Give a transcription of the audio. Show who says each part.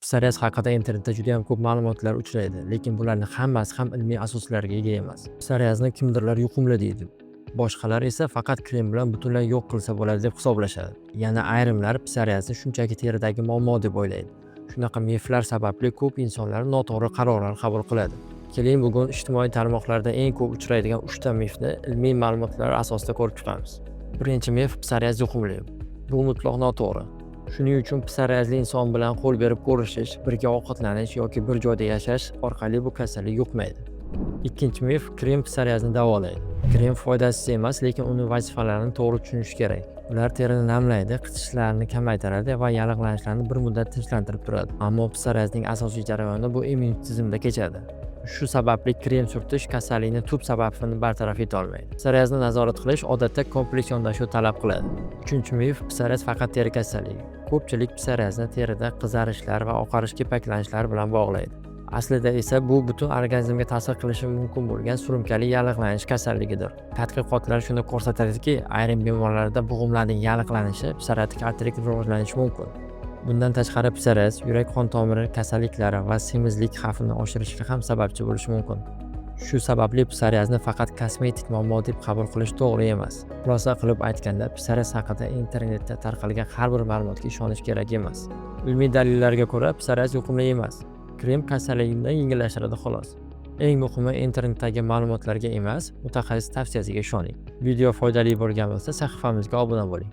Speaker 1: Psoriaz haqida internetda juda ham ko'p ma'lumotlar uchraydi, lekin bularning hammasi ham ilmiy asoslarga ega emas. Psoriazni kimdirlar yuqumli deydi. Boshqalar esa faqat krem bilan butunlay yo'q qilsa bo'ladi deb hisoblashadi. Yana ayrimlar psoriazni shunchaki teridagi muammo deb o'ylaydi. Shunaqa miflar sababli ko'p insonlar noto'g'ri qarorlar qabul qiladi. Keling bugun ijtimoiy tarmoqlarda eng ko'p uchraydigan 3 ta mifni ilmiy ma'lumotlar asosida ko'rib chiqamiz. Birinchi mif: psoriaz yuqumli. Bu mutlaq noto'g'ri. Shuning uchun psoriazli inson bilan qo'l berib ko'rishish, birga ovqatlanish yoki bir joyda yashash orqali bu kasallik yuqmaydi. Ikkinchi mif: krem psoriazni davolaydi. Krem foydasiz emas, lekin uning vazifalarini to'g'ri tushunish kerak. Ular terini namlaydi, qichishlarini kamaytiradi va yallig'lanishlarni bir muddat tinchlantirib turadi. Ammo psoriazning asosiy jarayoni bu immun tizimda kechadi. Shu sababli krem surtish kasallikni tub sababini bartaraf eta olmaydi. Psoriazni nazorat qilish odatda kompleks yondashuv talab qiladi. Uchinchi mif: psoriaz faqat teri kasalligi. Ko'pchilik psoriazni terida qizarishlar va oqarish kepaklanishlar bilan bog'laydi. Aslida esa bu butun organizmga ta'sir qilishi mumkin bo'lgan surunkali yallig'lanish kasalligidir. Tadqiqotlar shuni ko'rsatadiki, ayrim bemorlarda bo'g'imlarning yallig'lanishi psoriatik artrit rivojlanishi mumkin. Bundan tashqari psoriaz yurak qon tomiri kasalliklari va semizlik xavfini oshirishga ham sababchi bo'lishi mumkin. Shu sababli psoriazni faqat kosmetik muammo deb qabul qilish to'g'ri emas. Xulosa qilib aytganda, psoriaz haqida internetda tarqalgan har bir ma'lumotga ishonish kerak emas. Ilmiy dalillarga ko'ra, psoriaz yuqumli emas. Krem kasallikni yengillashtiradi xolos. Eng muhimi, internetdagi ma'lumotlarga emas, mutaxassis tavsiyasiga ishoning. Video foydali bo'lgan bo'lsa, sahifamizga obuna bo'ling.